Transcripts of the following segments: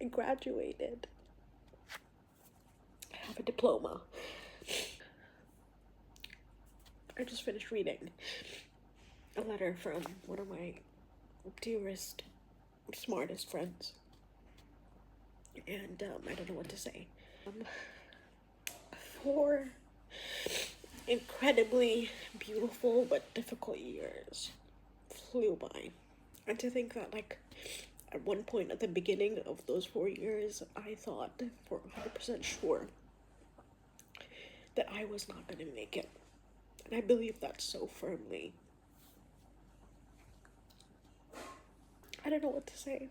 I graduated. I have a diploma. I just finished reading a letter from one of my dearest, smartest friends. And I don't know what to say. 4 incredibly beautiful but difficult years flew by. And to think that, like, at one point at the beginning of those 4 years, I thought for 100% sure that I was not going to make it. And I believe that so firmly. I don't know what to say.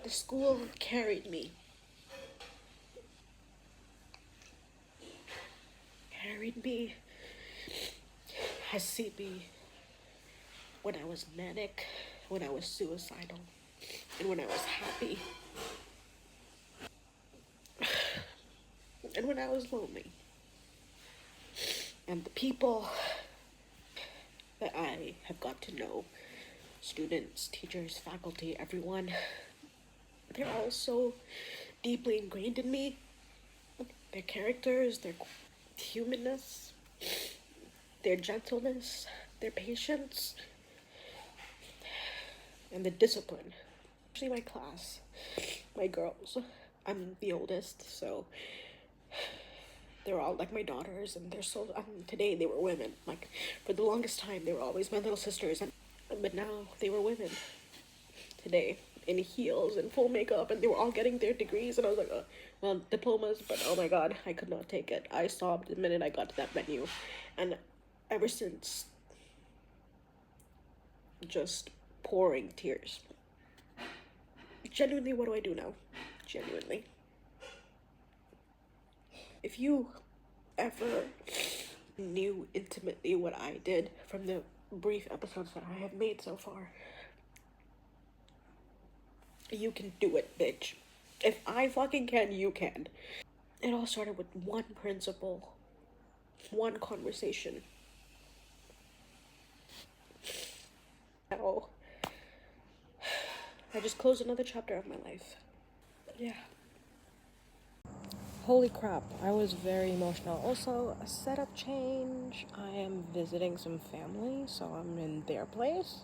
The school carried me. Has seen me when I was manic, when I was suicidal, and when I was happy, and when I was lonely. And the people that I have got to know, students, teachers, faculty, everyone, they're all so deeply ingrained in me. Their characters, their humanness, their gentleness, their patience, and the discipline. Actually, my class, my girls, I'm the oldest, so they're all like my daughters, and they're so, today they were women. Like, for the longest time, they were always my little sisters, but now they were women. Today, in heels and full makeup, and they were all getting their degrees, and I was like, well, diplomas, but oh my god, I could not take it. I sobbed the minute I got to that venue, and ever since, just pouring tears. Genuinely, what do I do now? Genuinely. If you ever knew intimately what I did from the brief episodes that I have made so far, you can do it, bitch. If I fucking can, you can. It all started with one principle, one conversation. Now, I just closed another chapter of my life. Yeah. Holy crap, I was very emotional. Also, a setup change. I am visiting some family, so I'm in their place,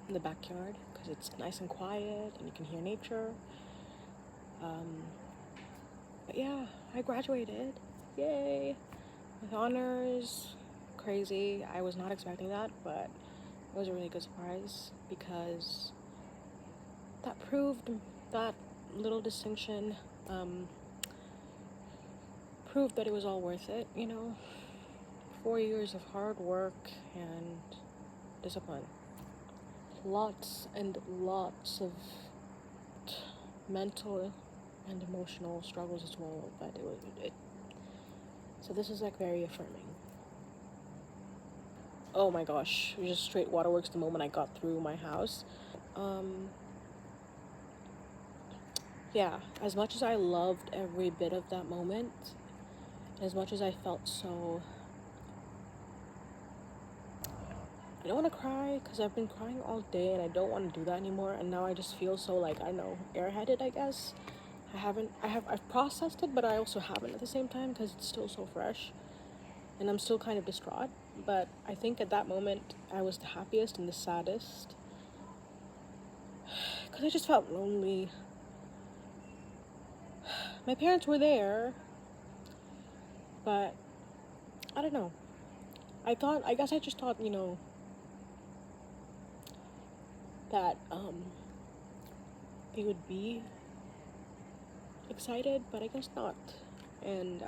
in the backyard, because it's nice and quiet and you can hear nature. But yeah, I graduated. Yay! With honors. Crazy. I was not expecting that, but it was a really good surprise because that proved that little distinction, proved that it was all worth it, you know? 4 years of hard work and discipline. Lots and lots of mental and emotional struggles as well, but so this is like very affirming. Oh my gosh, it was just straight waterworks the moment I got through my house. Yeah, as much as I loved every bit of that moment, as much as I felt so, I don't want to cry because I've been crying all day and I don't want to do that anymore, and now I just feel so, like, I don't know, airheaded, I guess. I've processed it, but I also haven't at the same time because it's still so fresh and I'm still kind of distraught. But I think at that moment I was the happiest and the saddest because I just felt lonely. My parents were there, but I don't know. I guess I just thought, you know, that they would be excited, but I guess not. And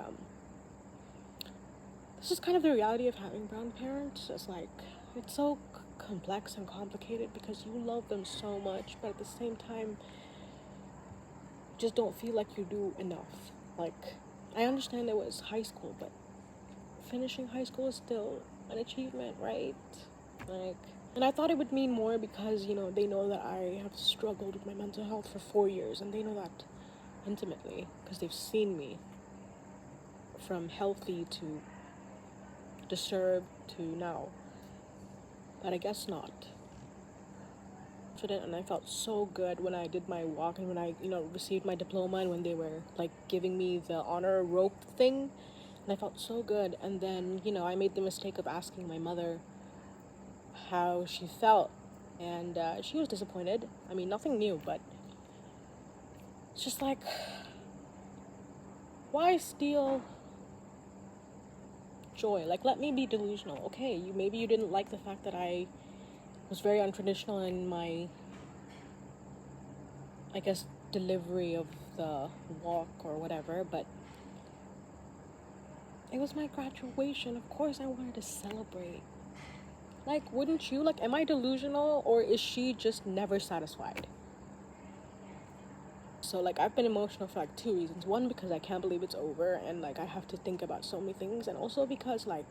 this is kind of the reality of having brown parents. It's like, it's so complex and complicated because you love them so much, but at the same time, just don't feel like you do enough. Like, I understand it was high school, but finishing high school is still an achievement, right? Like, and I thought it would mean more because, you know, they know that I have struggled with my mental health for 4 years, and they know that intimately because they've seen me from healthy to disturbed to now. But I guess not. confident, and I felt so good when I did my walk and when I, received my diploma, and when they were like giving me the honor rope thing, and I felt so good. And then, I made the mistake of asking my mother how she felt, and she was disappointed. I mean, nothing new, but it's just like, why steal joy? Like, let me be delusional. Okay, maybe you didn't like the fact that I was very untraditional in my, I guess, delivery of the walk or whatever, but it was my graduation. Of course I wanted to celebrate. Like, wouldn't you? Like, am I delusional, or is she just never satisfied? So, like, I've been emotional for, like, 2 reasons. One, because I can't believe it's over, and, like, I have to think about so many things. And also because, like,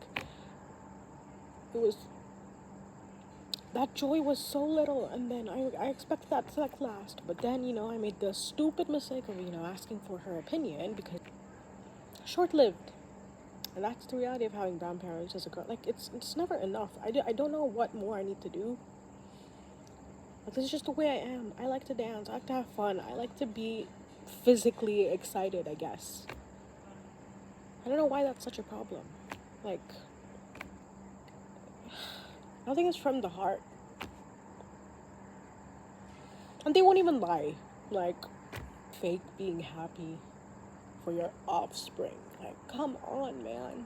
that joy was so little, and then I expected that to, like, last. But then, I made the stupid mistake of, asking for her opinion, because short-lived. And that's the reality of having brown parents as a girl. Like, it's never enough. I don't know what more I need to do. Like, this is just the way I am. I like to dance. I like to have fun. I like to be physically excited, I guess. I don't know why that's such a problem. Like, nothing is from the heart. And they won't even lie. Like, fake being happy for your offspring. Like, come on, man.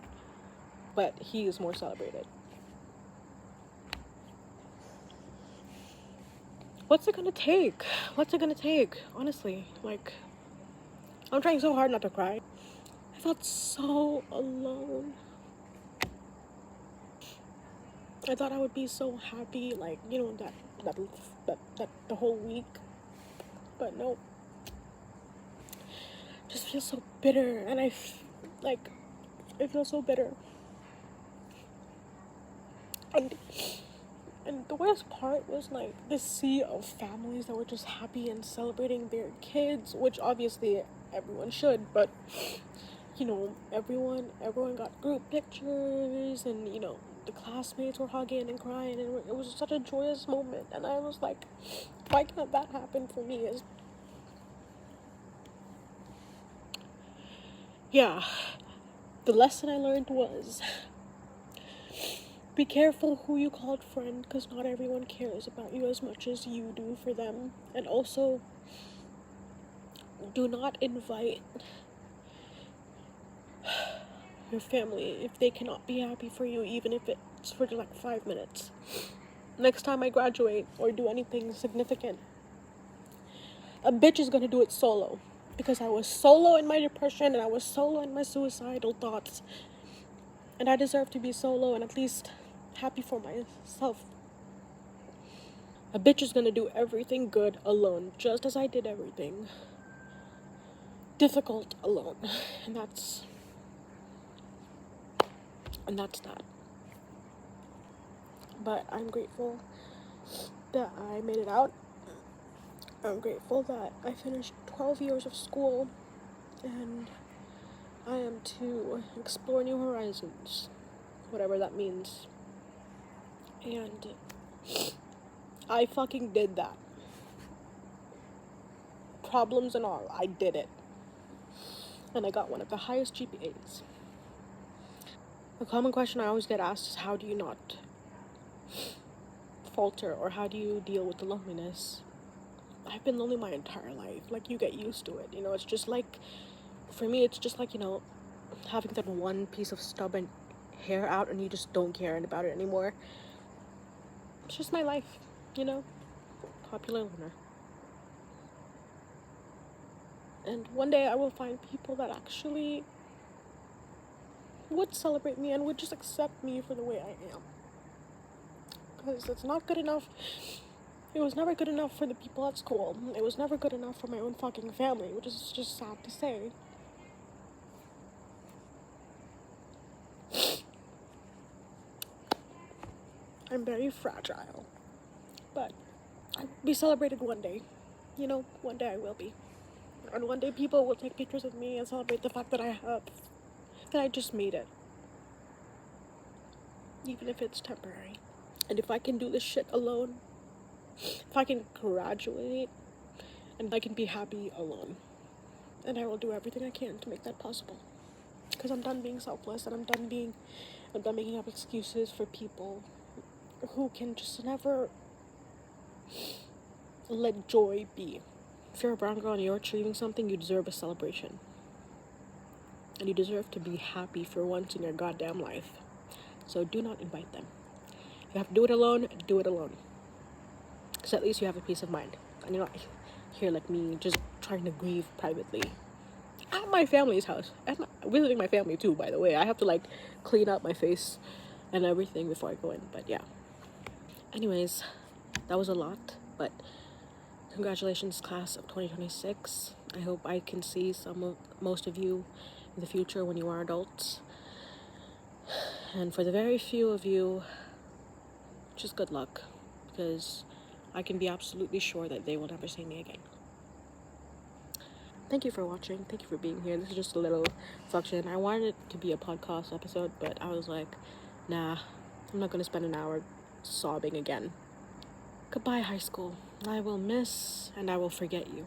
But he is more celebrated. What's it gonna take? What's it gonna take? Honestly, like, I'm trying so hard not to cry. I felt so alone. I thought I would be so happy, like, that the whole week. But no. Just feel so bitter, and I feel so bitter. And the worst part was, like, this sea of families that were just happy and celebrating their kids, which obviously everyone should, but, everyone got group pictures, and, the classmates were hugging and crying, and it was such a joyous moment, and I was like, why can't that happen for me? Yeah, the lesson I learned was, be careful who you called friend, because not everyone cares about you as much as you do for them. And also, do not invite your family if they cannot be happy for you, even if it's for like 5 minutes. Next time I graduate or do anything significant, a bitch is gonna do it solo, because I was solo in my depression, and I was solo in my suicidal thoughts, and I deserve to be solo and at least happy for myself. A bitch is gonna do everything good alone, just as I did everything difficult alone. And that's that. But I'm grateful that I made it out. I'm grateful that I finished 12 years of school, and I am to explore new horizons, whatever that means. And I fucking did that. Problems and all, I did it. And I got one of the highest GPAs. A common question I always get asked is, how do you not falter, or how do you deal with the loneliness? I've been lonely my entire life. Like, you get used to it, it's just like, for me, it's just like, having that one piece of stubborn hair out and you just don't care about it anymore. It's just my life, popular loner. And one day I will find people that actually would celebrate me and would just accept me for the way I am. Because it's not good enough. It was never good enough for the people at school. It was never good enough for my own fucking family, which is just sad to say. I'm very fragile. But I will be celebrated one day. One day I will be. And one day people will take pictures of me and celebrate the fact that I just made it. Even if it's temporary. And if I can do this shit alone, if I can graduate and I can be happy alone. And I will do everything I can to make that possible. Because I'm done being selfless, and I'm done making up excuses for people who can just never let joy be. If you're a brown girl and you're achieving something, you deserve a celebration. And you deserve to be happy for once in your goddamn life. So do not invite them. If you have to do it alone, do it alone. Because at least you have a peace of mind. And you're not here like me, just trying to grieve privately. At my family's house. Visiting my family too, by the way. I have to like clean up my face and everything before I go in. But yeah. Anyways, that was a lot. But congratulations, class of 2026. I hope I can see most of you in the future when you are adults. And for the very few of you, just good luck, because I can be absolutely sure that they will never see me again. Thank you for watching. Thank you for being here. This is just a little function. I wanted it to be a podcast episode, but I was like, nah, I'm not going to spend an hour sobbing again. Goodbye, high school. I will miss and I will forget you.